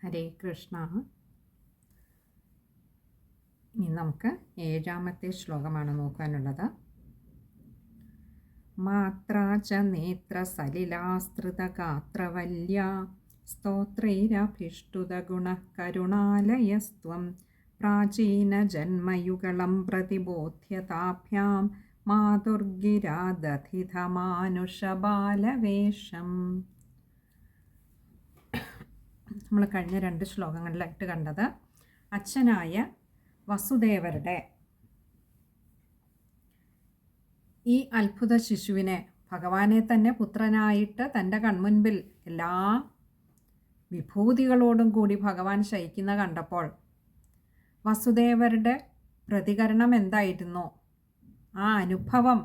ഹരേ കൃഷ്ണ. ഇനി നമുക്ക് 7ാമത്തെ ശ്ലോകമാണ് നോക്കാനുള്ളത്. മാത്രാ ച നേത്ര സലിലാസ്തൃതഗാത്രവല്യ സ്തോത്രൈരഭിഷ്ടുതഗുണ കരുണാലയസ്ത്വം പ്രാചീന ജന്മയുഗളം പ്രതിബോധ്യതാഭ്യാം മാതുർഗിരാദധിതമാനുഷബാലവേഷം. നമ്മൾ കഴിഞ്ഞ 2 ശ്ലോകങ്ങളിലായിട്ട് കണ്ടത് അച്ഛനായ വസുദേവരുടെ ഈ അത്ഭുത ശിശുവിനെ ഭഗവാനെ തന്നെ പുത്രനായിട്ട് തൻ്റെ കൺമുൻപിൽ എല്ലാ വിഭൂതികളോടും കൂടി ഭഗവാൻ ശയിക്കുന്ന കണ്ടപ്പോൾ വസുദേവരുടെ പ്രതികരണം എന്തായിരുന്നു, ആ അനുഭവം,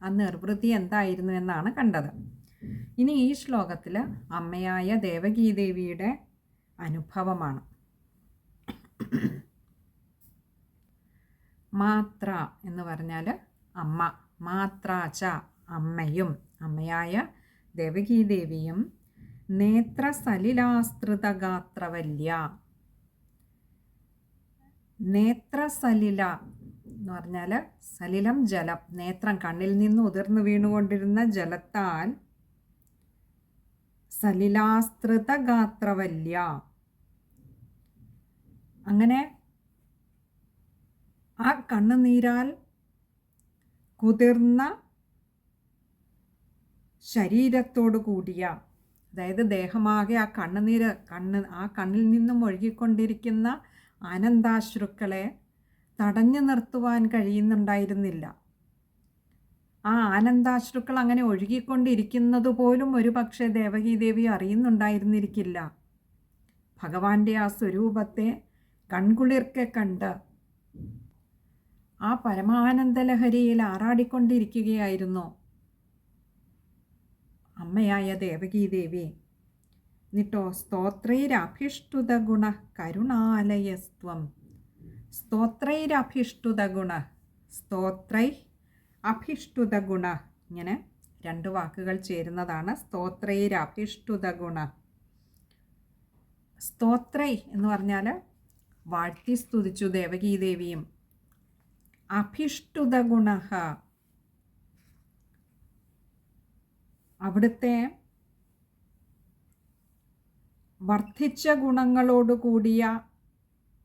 ആ നിർവൃത്തി എന്തായിരുന്നു എന്നാണ് കണ്ടത്. ഇനി ഈ ശ്ലോകത്തിൽ അമ്മയായ ദേവകീദേവിയുടെ അനുഭവമാണ്. മാത്ര എന്ന് പറഞ്ഞാൽ അമ്മ, മാത്രാച്ച അമ്മയും, അമ്മയായ ദേവകീദേവിയും നേത്ര സലിലാസ്തൃതഗാത്രവല്യ. നേത്രസലില എന്ന് പറഞ്ഞാൽ സലിലം ജലം, നേത്രം കണ്ണിൽ നിന്ന് ഉതിർന്നു വീണുകൊണ്ടിരുന്ന ജലത്താൽ സലിലാസ്തൃതഗാത്രവല്യ. അങ്ങനെ ആ കണ്ണുനീരാൽ കുതിർന്ന ശരീരത്തോടു കൂടിയ, അതായത് ദേഹമാകെ ആ കണ്ണിൽ നിന്നും ഒഴുകിക്കൊണ്ടിരിക്കുന്ന ആനന്ദാശ്രുക്കളെ തടഞ്ഞു നിർത്തുവാൻ കഴിയുന്നുണ്ടായിരുന്നില്ല. ആ ആനന്ദാശ്രുക്കൾ അങ്ങനെ ഒഴുകിക്കൊണ്ടിരിക്കുന്നത് പോലും ഒരു പക്ഷേ ദേവകീദേവി അറിയുന്നുണ്ടായിരുന്നിരിക്കില്ല. ഭഗവാന്റെ ആ സ്വരൂപത്തെ കൺകുളിർക്കെ കണ്ട് ആ പരമാനന്ദലഹരിയിൽ ആറാടിക്കൊണ്ടിരിക്കുകയായിരുന്നു അമ്മയായ ദേവകീദേവി. എന്നിട്ടോ സ്തോത്രൈരഭിഷ്ടുത ഗുണ കരുണാലയസ്ത്വം. സ്തോത്രൈരഭിഷ്ടുത ഗുണ, സ്തോത്രൈ അഭിഷ്ടുത ഗുണ, ഇങ്ങനെ 2 വാക്കുകൾ ചേരുന്നതാണ് സ്തോത്രൈരഭിഷ്ടുത ഗുണ. സ്തോത്രൈ എന്ന് പറഞ്ഞാൽ വാഴ്ത്തി സ്തുതിച്ചു ദേവകീദേവിയും. അഭിഷ്ടുത ഗുണ, അവിടുത്തെ വർദ്ധിച്ച ഗുണങ്ങളോട് കൂടിയ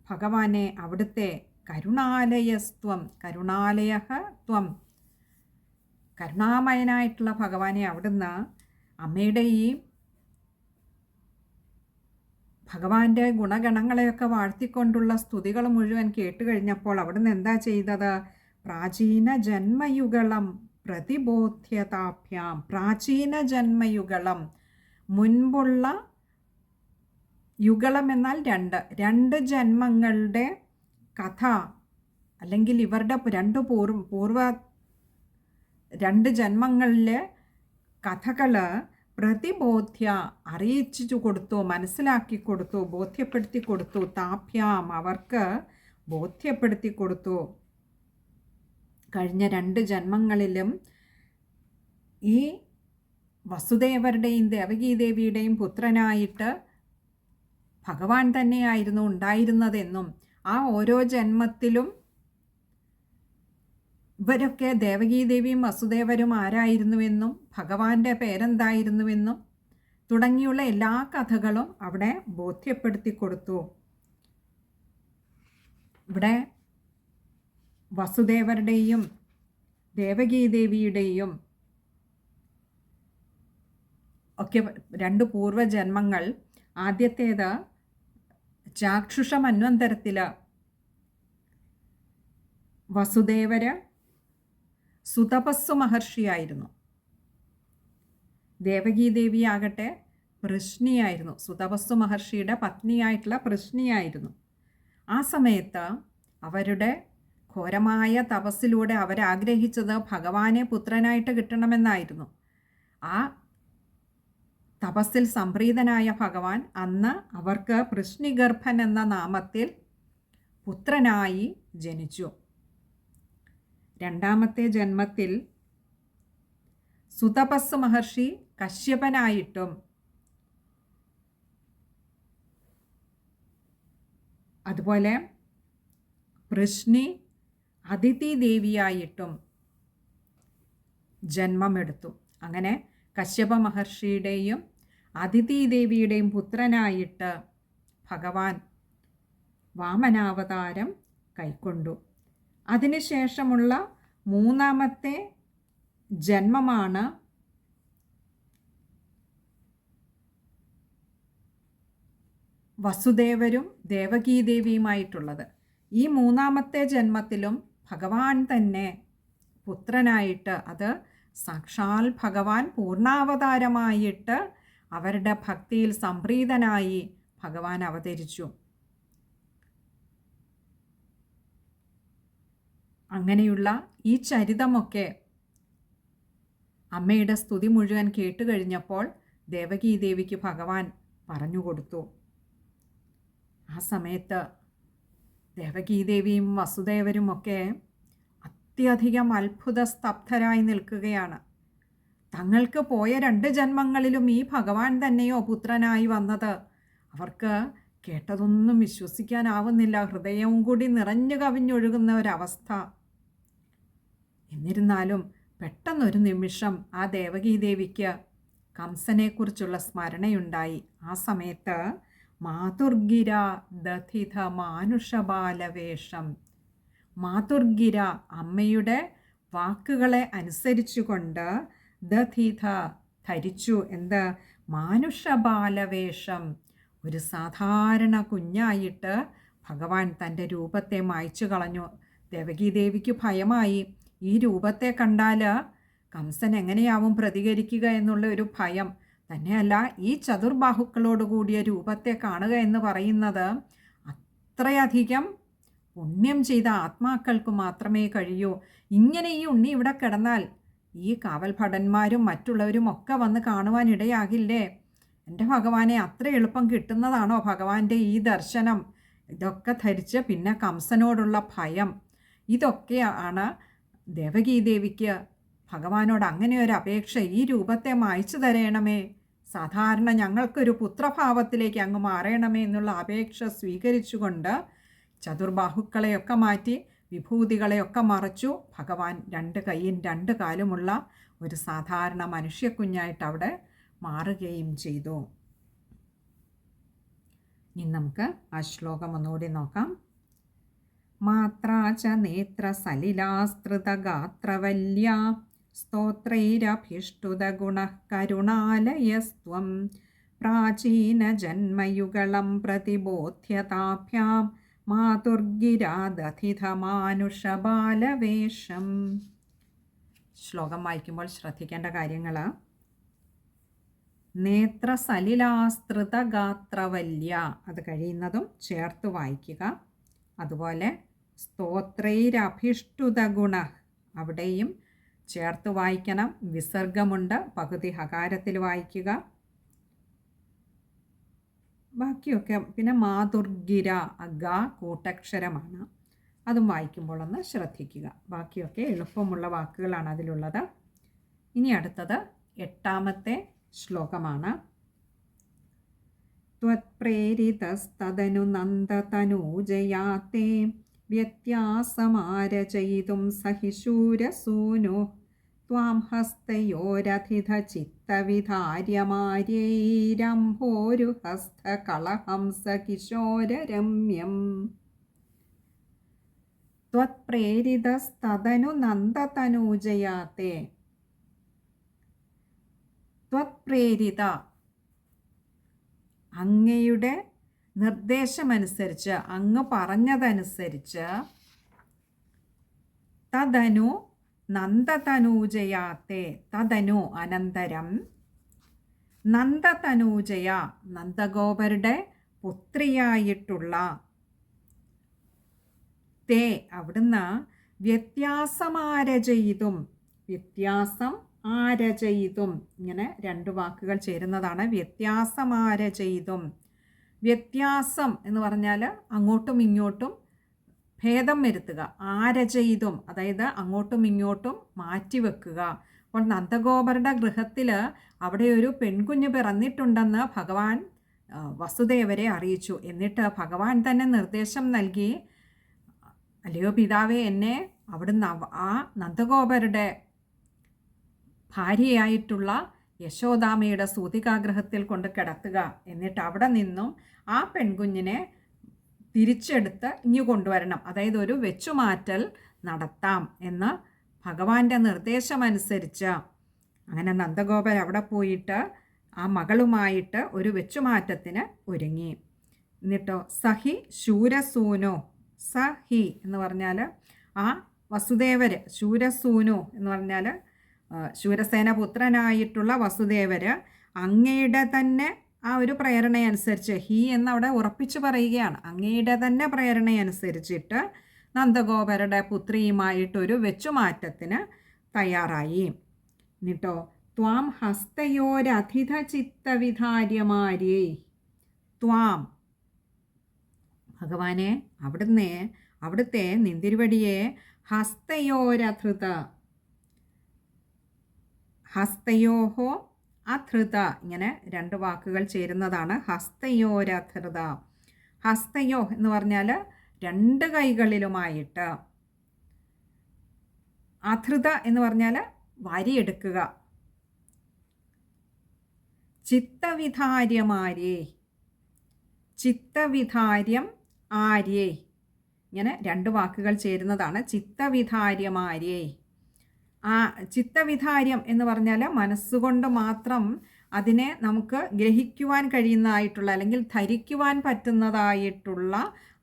ഭഗവാനെ, അവിടുത്തെ കരുണാലയസ്ത്വം, കരുണാലയ ത്വം, കരുണാമയനായിട്ടുള്ള ഭഗവാനെ അവിടുന്ന് അമ്മയുടെ ഈ ഭഗവാന്റെ ഗുണഗണങ്ങളെയൊക്കെ വാഴ്ത്തിക്കൊണ്ടുള്ള സ്തുതികൾ മുഴുവൻ കേട്ടുകഴിഞ്ഞപ്പോൾ അവിടുന്ന് എന്താ ചെയ്തത്? പ്രാചീന ജന്മയുഗളം പ്രതിബോധ്യതാഭ്യാം. പ്രാചീന ജന്മയുഗളം, മുൻപുള്ള യുഗളം എന്നാൽ 2 ജന്മങ്ങളുടെ കഥ, അല്ലെങ്കിൽ ഇവരുടെ 2 ജന്മങ്ങളിലെ കഥകൾ പ്രതിബോധ്യ അറിയിച്ചു കൊടുത്തു, മനസ്സിലാക്കി കൊടുത്തു, ബോധ്യപ്പെടുത്തി കൊടുത്തു. താഭ്യാം അവർക്ക് ബോധ്യപ്പെടുത്തി കൊടുത്തു. കഴിഞ്ഞ 2 ജന്മങ്ങളിലും ഈ വസുദേവരുടെയും ദേവകീദേവിയുടെയും പുത്രനായിട്ട് ഭഗവാൻ തന്നെയായിരുന്നു ഉണ്ടായിരുന്നതെന്നും ആ ഓരോ ജന്മത്തിലും ഇവരൊക്കെ ദേവകീദേവിയും വസുദേവരും ആരായിരുന്നുവെന്നും ഭഗവാന്റെ പേരെന്തായിരുന്നുവെന്നും തുടങ്ങിയുള്ള എല്ലാ കഥകളും അവിടെ ബോധ്യപ്പെടുത്തി കൊടുത്തു. ഇവിടെ വസുദേവരുടെയും ദേവകീദേവിയുടെയും ഒക്കെ 2 പൂർവ്വജന്മങ്ങൾ. ആദ്യത്തേത് ചാക്ഷുഷ മന്വന്തരത്തിൽ വസുദേവര് സുതപസ്സു മഹർഷിയായിരുന്നു. ദേവകീദേവിയാകട്ടെ പൃശ്നിയായിരുന്നു, സുതപസ്സു മഹർഷിയുടെ പത്നിയായിട്ടുള്ള പൃശ്നിയായിരുന്നു. ആ സമയത്ത് അവരുടെ ഘോരമായ തപസ്സിലൂടെ അവരാഗ്രഹിച്ചത് ഭഗവാനെ പുത്രനായിട്ട് കിട്ടണമെന്നായിരുന്നു. ആ തപസ്സിൽ സംപ്രീതനായ ഭഗവാൻ അന്ന് അവർക്ക് പൃശ്നിഗർഭൻ എന്ന നാമത്തിൽ പുത്രനായി ജനിച്ചു. 2ാമത്തെ ജന്മത്തിൽ സുതപസ് മഹർഷി കശ്യപനായിട്ടും അതുപോലെ വൃഷ്ണി അദിതി ദേവിയായിട്ടും ജന്മമെടുത്തു. അങ്ങനെ കശ്യപ മഹർഷിയുടെയും അദിതി ദേവിയുടെയും പുത്രനായിട്ട് ഭഗവാൻ വാമനാവതാരം കൈക്കൊണ്ടു. അതിനുശേഷമുള്ള മൂന്നാമത്തെ ജന്മമാണ് വസുദേവരും ദേവകീദേവിയുമായിട്ടുള്ളത്. ഈ മൂന്നാമത്തെ ജന്മത്തിലും ഭഗവാൻ തന്നെ പുത്രനായിട്ട്, അത് സാക്ഷാൽ ഭഗവാൻ പൂർണ്ണാവതാരമായിട്ട് അവരുടെ ഭക്തിയിൽ സംപ്രീതനായി ഭഗവാൻ അവതരിച്ചു. അങ്ങനെയുള്ള ഈ ചരിതമൊക്കെ അമ്മയുടെ സ്തുതി മുഴുവൻ കേട്ടുകഴിഞ്ഞപ്പോൾ ദേവകീദേവിക്ക് ഭഗവാൻ പറഞ്ഞുകൊടുത്തു. ആ സമയത്ത് ദേവകീദേവിയും വസുദേവരുമൊക്കെ അത്യധികം അത്ഭുത സ്തബ്ധരായി നിൽക്കുകയാണ്. തങ്ങൾക്ക് പോയ 2 ജന്മങ്ങളിലും ഈ ഭഗവാൻ തന്നെയോ പുത്രനായി വന്നത്? അവർക്ക് കേട്ടതൊന്നും വിശ്വസിക്കാനാവുന്നില്ല. ഹൃദയവും കൂടി നിറഞ്ഞു കവിഞ്ഞൊഴുകുന്ന ഒരവസ്ഥ. എന്നിരുന്നാലും പെട്ടെന്നൊരു നിമിഷം ആ ദേവകീദേവിക്ക് കംസനെക്കുറിച്ചുള്ള സ്മരണയുണ്ടായി. ആ സമയത്ത് മാതുർഗിര ദധിത മാനുഷബാലവേഷം, മാതുർഗിര അമ്മയുടെ വാക്കുകളെ അനുസരിച്ചുകൊണ്ട് ദധിത ധരിച്ചു. എന്ത്? മാനുഷബാലവേഷം. ഒരു സാധാരണ കുഞ്ഞായിട്ട് ഭഗവാൻ തൻ്റെ രൂപത്തെ മായ്ച്ചു കളഞ്ഞു. ദേവകീദേവിക്ക് ഭയമായി. ഈ രൂപത്തെ കണ്ടാൽ കംസൻ എങ്ങനെയാവും പ്രതികരിക്കുക എന്നുള്ള ഒരു ഭയം. തന്നെയല്ല, ഈ ചതുർബാഹുക്കളോടുകൂടിയ രൂപത്തെ കാണുക എന്ന് പറയുന്നത് അത്രയധികം പുണ്യം ചെയ്ത ആത്മാക്കൾക്ക് മാത്രമേ കഴിയൂ. ഇങ്ങനെ ഈ ഉണ്ണി ഇവിടെ കിടന്നാൽ ഈ കാവൽ ഭടന്മാരും മറ്റുള്ളവരും ഒക്കെ വന്ന് കാണുവാനിടയാകില്ലേ? എൻ്റെ ഭഗവാനെ അത്ര എളുപ്പം കിട്ടുന്നതാണോ ഭഗവാന്റെ ഈ ദർശനം? ഇതൊക്കെ ധരിച്ച് പിന്നെ കംസനോടുള്ള ഭയം, ഇതൊക്കെയാണ് ദേവകീദേവിക്ക് ഭഗവാനോട് അങ്ങനെ ഒരു അപേക്ഷ. ഈ രൂപത്തെ മായ്ച്ചു തരയണമേ, സാധാരണ ഞങ്ങൾക്കൊരു പുത്രഭാവത്തിലേക്ക് അങ്ങ് മാറണമേ എന്നുള്ള അപേക്ഷ സ്വീകരിച്ചുകൊണ്ട് ചതുർബാഹുക്കളെയൊക്കെ മാറ്റി വിഭൂതികളെയൊക്കെ മറച്ചു ഭഗവാൻ 2 കൈയും 2 കാലുമുള്ള ഒരു സാധാരണ മനുഷ്യക്കുഞ്ഞായിട്ട് അവിടെ മാറുകയും ചെയ്തു. ഇനി നമുക്ക് ആ ശ്ലോകം ഒന്നുകൂടി നോക്കാം. മാത്രാച നേത്ര സലിലാസ്തൃതഗാത്രവല്യ സ്തോത്രൈരഭിഷ്ടുതഗുണഃ കരുണാലയസ്ത്വം പ്രാചീനജന്മയുഗളം പ്രതിബോധ്യതാഭ്യാം മാതുർഗിരാദധിതമാനുഷബാലവേഷം. ശ്ലോകം വായിക്കുമ്പോൾ ശ്രദ്ധിക്കേണ്ട കാര്യങ്ങൾ: നേത്രസലിലാസ്തൃതഗാത്രവല്യ, അത് കഴിയുന്നതും ചേർത്ത് വായിക്കുക. അതുപോലെ സ്തോത്രൈരഭിഷ്ടുതഗുണ, അവിടെയും ചേർത്ത് വായിക്കണം. വിസർഗമുണ്ട്, പകുതി ഹകാരത്തിൽ വായിക്കുക. ബാക്കിയൊക്കെ പിന്നെ മാതുർഗിര, ഗ കൂട്ടക്ഷരമാണ്, അതും വായിക്കുമ്പോൾ ഒന്ന് ശ്രദ്ധിക്കുക. ബാക്കിയൊക്കെ എളുപ്പമുള്ള വാക്കുകളാണ് അതിലുള്ളത്. ഇനി അടുത്തത് 8ാമത്തെ ശ്ലോകമാണ്. ത്വത്പ്രേരിതസ്തദനു നന്ദതനൂജയാത്തെ വ്യത്യാസമാരചയിതും സഹിശൂരസൂനോ ത്വാം ഹസ്തയോരധിതചിത്തവിധാര്യമാര്യൈരംഭോരുഹസ്തകളഹംസകിശോരരമ്യം. ത്വത്പ്രേരിതസ്തദനു നന്ദതനൂജയാത്തെ. ത്വത്പ്രേരിത, അങ്ങയുടെ നിർദ്ദേശമനുസരിച്ച്, അങ്ങ് പറഞ്ഞതനുസരിച്ച്, തദനു നന്ദതനൂജയാത്തെ, തദനു അനന്തരം, നന്ദതനൂജയ നന്ദഗോപരുടെ പുത്രിയായിട്ടുള്ള, തേ അവിടുന്ന്, വ്യത്യാസമാരചയിതും, വ്യത്യാസം ആരചയിതും, ഇങ്ങനെ 2 വാക്കുകൾ ചേരുന്നതാണ് വ്യത്യാസമാരചയിതും. വ്യത്യാസം എന്ന് പറഞ്ഞാൽ അങ്ങോട്ടും ഇങ്ങോട്ടും ഭേദം വരുത്തുക. ആരചയിതും, അതായത് അങ്ങോട്ടും ഇങ്ങോട്ടും മാറ്റിവെക്കുക. അപ്പോൾ നന്ദഗോപരുടെ ഗൃഹത്തിൽ അവിടെ ഒരു പെൺകുഞ്ഞ് പിറന്നിട്ടുണ്ടെന്ന് ഭഗവാൻ വസുദേവരെ അറിയിച്ചു. എന്നിട്ട് ഭഗവാൻ തന്നെ നിർദ്ദേശം നൽകി, അല്ലയോ പിതാവേ, എന്നെ അവിടുന്ന് ആ നന്ദഗോപരുടെ ഭാര്യയായിട്ടുള്ള യശോദാമയുടെ സൂതികാഗ്രഹത്തിൽ കൊണ്ട് കിടത്തുക. എന്നിട്ട് അവിടെ നിന്നും ആ പെൺകുഞ്ഞിനെ തിരിച്ചെടുത്ത് ഇങ്ങു കൊണ്ടുവരണം. അതായത് ഒരു വെച്ചുമാറ്റൽ നടത്താം എന്ന് ഭഗവാന്റെ നിർദ്ദേശമനുസരിച്ച് അങ്ങനെ നന്ദഗോപർ അവിടെ പോയിട്ട് ആ മകളുമായിട്ട് ഒരു വെച്ചുമാറ്റത്തിന് ഒരുങ്ങി. എന്നിട്ടോ സഹി ശൂരസൂനോ, സഹി എന്ന് പറഞ്ഞാൽ ആ വസുദേവർ, ശൂരസൂനു എന്ന് പറഞ്ഞാൽ ശൂരസേന പുത്രനായിട്ടുള്ള വസുദേവർ അങ്ങയുടെ തന്നെ ആ ഒരു പ്രേരണയനുസരിച്ച്, ഹി എന്നവിടെ ഉറപ്പിച്ചു പറയുകയാണ്, അങ്ങയുടെ തന്നെ പ്രേരണയനുസരിച്ചിട്ട് നന്ദഗോപരുടെ പുത്രിയുമായിട്ടൊരു വെച്ചുമാറ്റത്തിന് തയ്യാറായി. എന്നിട്ടോ ത്വാം ഹസ്തയോരധിത ചിത്തവിധാര്യമാര്യേ, ത്വാം ഭഗവാനെ അവിടുത്തെ നിന്തിരുവടിയെ ഹസ്തയോരധൃത, ഹസ്തയോഹോ അധൃത, ഇങ്ങനെ രണ്ട് വാക്കുകൾ ചേരുന്നതാണ് ഹസ്തയോരധൃത. ഹസ്തയോ എന്ന് പറഞ്ഞാൽ രണ്ട് കൈകളിലുമായിട്ട്, അധൃത എന്ന് പറഞ്ഞാൽ വാരിയെടുക്കുക. ചിത്തവിധാര്യമാര്യേ, ചിത്തവിധാര്യം ആര്യേ, ഇങ്ങനെ രണ്ട് വാക്കുകൾ ചേരുന്നതാണ് ചിത്തവിധാര്യമാര്യേ. ആ ചിത്തവിധാര്യം എന്ന് പറഞ്ഞാൽ മനസ്സുകൊണ്ട് മാത്രം അതിനെ നമുക്ക് ഗ്രഹിക്കുവാൻ കഴിയുന്നതായിട്ടുള്ള അല്ലെങ്കിൽ ധരിക്കുവാൻ പറ്റുന്നതായിട്ടുള്ള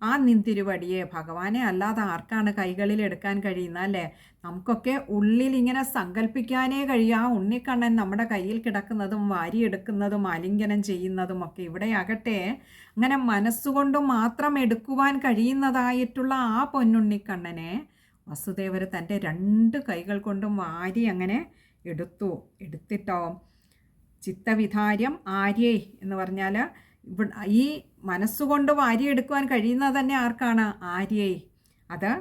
ആ നിന്തിരുവടിയെ, ഭഗവാനെ അല്ലാതെ ആർക്കാണ് കൈകളിൽ എടുക്കാൻ കഴിയുന്നത് അല്ലേ? നമുക്കൊക്കെ ഉള്ളിൽ ഇങ്ങനെ സങ്കല്പിക്കാനേ കഴിയും ആ ഉണ്ണിക്കണ്ണൻ നമ്മുടെ കയ്യിൽ കിടക്കുന്നതും വാരിയെടുക്കുന്നതും ആലിംഗനം ചെയ്യുന്നതും ഒക്കെ. ഇവിടെയാകട്ടെ അങ്ങനെ മനസ്സുകൊണ്ട് മാത്രം എടുക്കുവാൻ കഴിയുന്നതായിട്ടുള്ള ആ പൊന്നുണ്ണിക്കണ്ണനെ വസുദേവർ തൻ്റെ രണ്ട് കൈകൾ കൊണ്ടും വാരി അങ്ങനെ എടുത്തിട്ടോ ചിത്തവിധാര്യം ആര്യേ എന്ന് പറഞ്ഞാൽ ഈ മനസ്സുകൊണ്ട് വാരിയെടുക്കുവാൻ കഴിയുന്നത് തന്നെ ആർക്കാണ്? ആര്യേ. അത്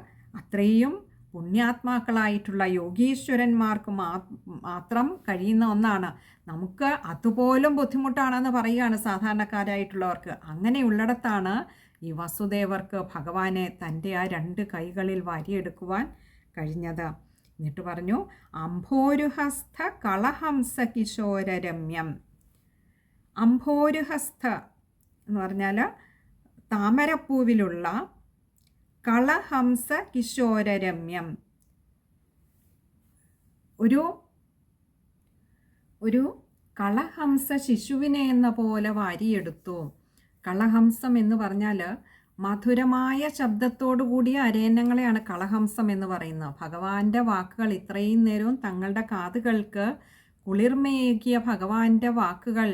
അത്രയും പുണ്യാത്മാക്കളായിട്ടുള്ള യോഗീശ്വരന്മാർക്ക് മാത്രം കഴിയുന്ന ഒന്നാണ്. നമുക്ക് അതുപോലും ബുദ്ധിമുട്ടാണെന്ന് പറയുകയാണ് സാധാരണക്കാരായിട്ടുള്ളവർക്ക്. അങ്ങനെയുള്ളിടത്താണ് ഈ വസുദേവർക്ക് ഭഗവാനെ തൻ്റെ ആ രണ്ട് കൈകളിൽ വാരിയെടുക്കുവാൻ കഴിഞ്ഞത്. എന്നിട്ട് പറഞ്ഞു അംഭോരുഹസ്ഥ കളഹംസ കിശോരരമ്യം. അംഭോരുഹസ്ഥ എന്ന് പറഞ്ഞാൽ താമരപ്പൂവിലുള്ള കളഹംസ കിശോരരമ്യം, ഒരു കളഹംസ ശിശുവിനെ എന്ന പോലെ വാരിയെടുത്തു. കളഹംസം എന്ന് പറഞ്ഞാൽ മധുരമായ ശബ്ദത്തോടു കൂടിയ അരയന്നങ്ങളെയാണ് കളഹംസം എന്ന് പറയുന്നത്. ഭഗവാന്റെ വാക്കുകൾ ഇത്രയും നേരവും തങ്ങളുടെ കാതുകൾക്ക് കുളിർമയേകിയ ഭഗവാന്റെ വാക്കുകൾ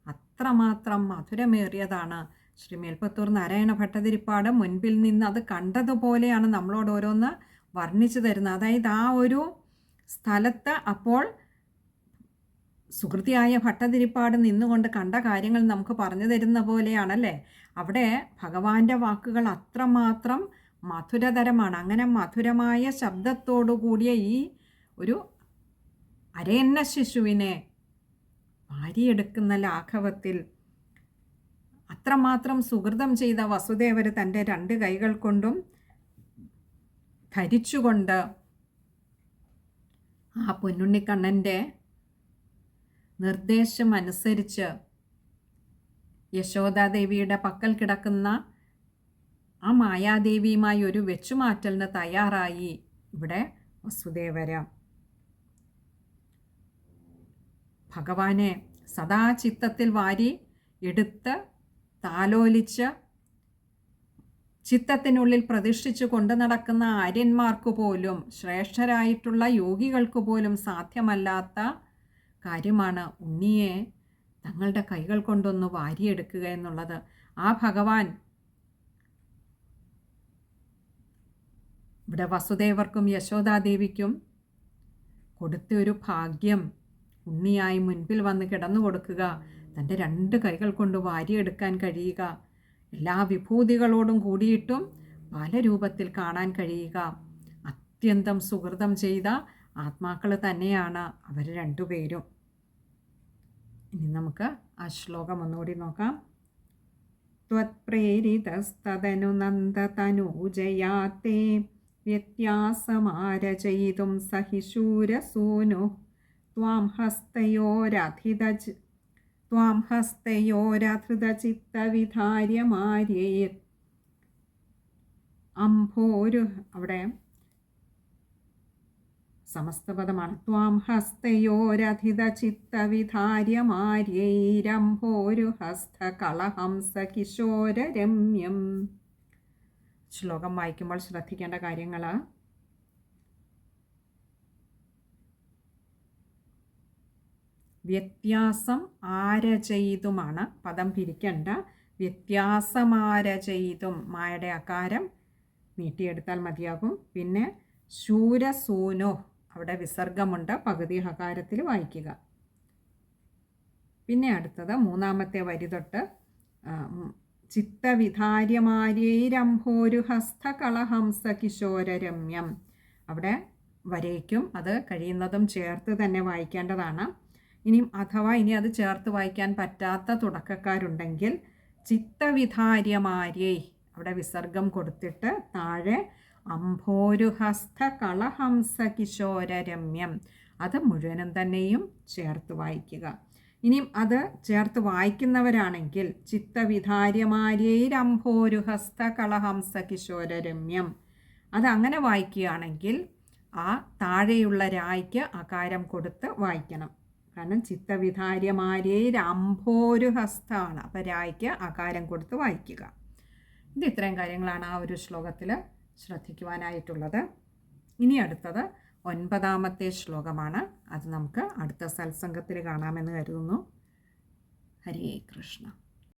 അത്രമാത്രം മധുരമേറിയതാണ്. ശ്രീ മേൽപ്പത്തൂർ നാരായണ ഭട്ടതിരിപ്പാട് മുൻപിൽ നിന്ന് അത് കണ്ടതുപോലെയാണ് നമ്മളോട് ഓരോന്ന് വർണ്ണിച്ചു തരുന്നത്. അതായത് ആ ഒരു സ്ഥലത്ത് അപ്പോൾ സുഹൃത്തിയായ ഭട്ടതിരിപ്പാട് നിന്നുകൊണ്ട് കണ്ട കാര്യങ്ങൾ നമുക്ക് പറഞ്ഞു തരുന്ന പോലെയാണല്ലേ. അവിടെ ഭഗവാന്റെ വാക്കുകൾ അത്രമാത്രം മധുരതരമാണ്. അങ്ങനെ മധുരമായ ശബ്ദത്തോടു കൂടിയ ഈ ഒരു അരയന്ന ശിശുവിനെ വാരിയെടുക്കുന്ന ലാഘവത്തിൽ അത്രമാത്രം സുഹൃതം ചെയ്ത വസുദേവർ തൻ്റെ രണ്ട് കൈകൾ കൊണ്ടും ധരിച്ചുകൊണ്ട് ആ പൊന്നുണ്ണിക്കണ്ണൻ്റെ നിർദ്ദേശം അനുസരിച്ച് യശോദാദേവിയുടെ പക്കൽ കിടക്കുന്ന ആ മായാദേവിയുമായി ഒരു വെച്ചുമാറ്റലിന് തയ്യാറായി ഇവിടെ വസുദേവര. ഭഗവാനെ സദാ ചിത്തത്തിൽ വാരി എടുത്ത് താലോലിച്ച് ചിത്തത്തിനുള്ളിൽ പ്രതിഷ്ഠിച്ചു കൊണ്ടു നടക്കുന്ന ആര്യന്മാർക്ക് പോലും, ശ്രേഷ്ഠരായിട്ടുള്ള യോഗികൾക്ക് പോലും സാധ്യമല്ലാത്ത കാര്യമാണ് ഉണ്ണിയെ തങ്ങളുടെ കൈകൾ കൊണ്ടൊന്ന് വാരിയെടുക്കുക എന്നുള്ളത്. ആ ഭഗവാൻ ഇവിടെ വസുദേവർക്കും യശോദാദേവിക്കും കൊടുത്ത ഒരു ഭാഗ്യം, ഉണ്ണിയായി മുൻപിൽ വന്ന് കിടന്നു കൊടുക്കുക, തൻ്റെ രണ്ട് കൈകൾ കൊണ്ട് വാരിയെടുക്കാൻ കഴിയുക, എല്ലാ വിഭൂതികളോടും കൂടിയിട്ടും പല രൂപത്തിൽ കാണാൻ കഴിയുക. അത്യന്തം സുഹൃതം ചെയ്ത ആത്മാക്കൾ തന്നെയാണ് അവർ രണ്ടുപേരും. ഇനി നമുക്ക് ആ ശ്ലോകം ഒന്നുകൂടി നോക്കാം. പ്രേരിതസ്തനു നന്ദതനൂജയാത്തെ വ്യത്യാസമാരചയിതും സഹിശൂരസൂനു ത്വാം ഹസ്തയോരധൃതചിത്തവിധാര്യമാര്യൈർ അംഭോരു അവിടെ സമസ്തപദമാണ്. ത്വാം ഹസ്തയോരധിതചിത്തവിധാര്യമാര്യൈരംഭോരു ഹസ്തകളഹംസ കിശോരരമ്യം. ശ്ലോകം വായിക്കുമ്പോൾ ശ്രദ്ധിക്കേണ്ട കാര്യങ്ങൾ: വ്യത്യാസം ആരചയിതുമാണ്, പദം പിരിക്കേണ്ട. വ്യത്യാസമാരചയിതും, മായുടെ അകാരം നീട്ടിയെടുത്താൽ മതിയാകും. പിന്നെ ശൂരസൂനോ, അവിടെ വിസർഗമുണ്ട്, പകുതി ഹകാരത്തിൽ വായിക്കുക. പിന്നെ അടുത്തത് മൂന്നാമത്തെ വരി തൊട്ട് ചിത്തവിധാര്യമാര്യൈരംഭോരു ഹസ്തകളഹംസ കിശോരരമ്യം, അവിടെ വരയ്ക്കും. അത് കഴിയുന്നതും ചേർത്ത് തന്നെ വായിക്കേണ്ടതാണ്. ഇനി അത് ചേർത്ത് വായിക്കാൻ പറ്റാത്ത തുടക്കക്കാരുണ്ടെങ്കിൽ ചിത്തവിധാര്യമാര്യൈ, അവിടെ വിസർഗം കൊടുത്തിട്ട് താഴെ അംഭോരുഹസ്ത കളഹംസ കിശോരരമ്യം, അത് മുഴുവനും തന്നെയും ചേർത്ത് വായിക്കുക. ഇനിയും അത് ചേർത്ത് വായിക്കുന്നവരാണെങ്കിൽ ചിത്തവിധാര്യമാര്യൈരംഭോരുഹസ്ത കളഹംസ കിശോരരമ്യം, അത് അങ്ങനെ വായിക്കുകയാണെങ്കിൽ ആ താഴെയുള്ള രായ്ക്ക് അകാരം കൊടുത്ത് വായിക്കണം. കാരണം ചിത്തവിധാര്യമാര്യൈരംഭോരുഹസ്താണ്, അപ്പോൾ രായ്ക്ക് അകാരം കൊടുത്ത് വായിക്കുക. ഇത് ഇത്രയും കാര്യങ്ങളാണ് ആ ഒരു ശ്ലോകത്തിൽ ശ്രദ്ധിക്കുവാനായിട്ടുള്ളത്. ഇനി അടുത്തത് 9ാമത്തെ ശ്ലോകമാണ്. അത് നമുക്ക് അടുത്ത സത്സംഗത്തിൽ കാണാമെന്ന് കരുതുന്നു. ഹരേ കൃഷ്ണ.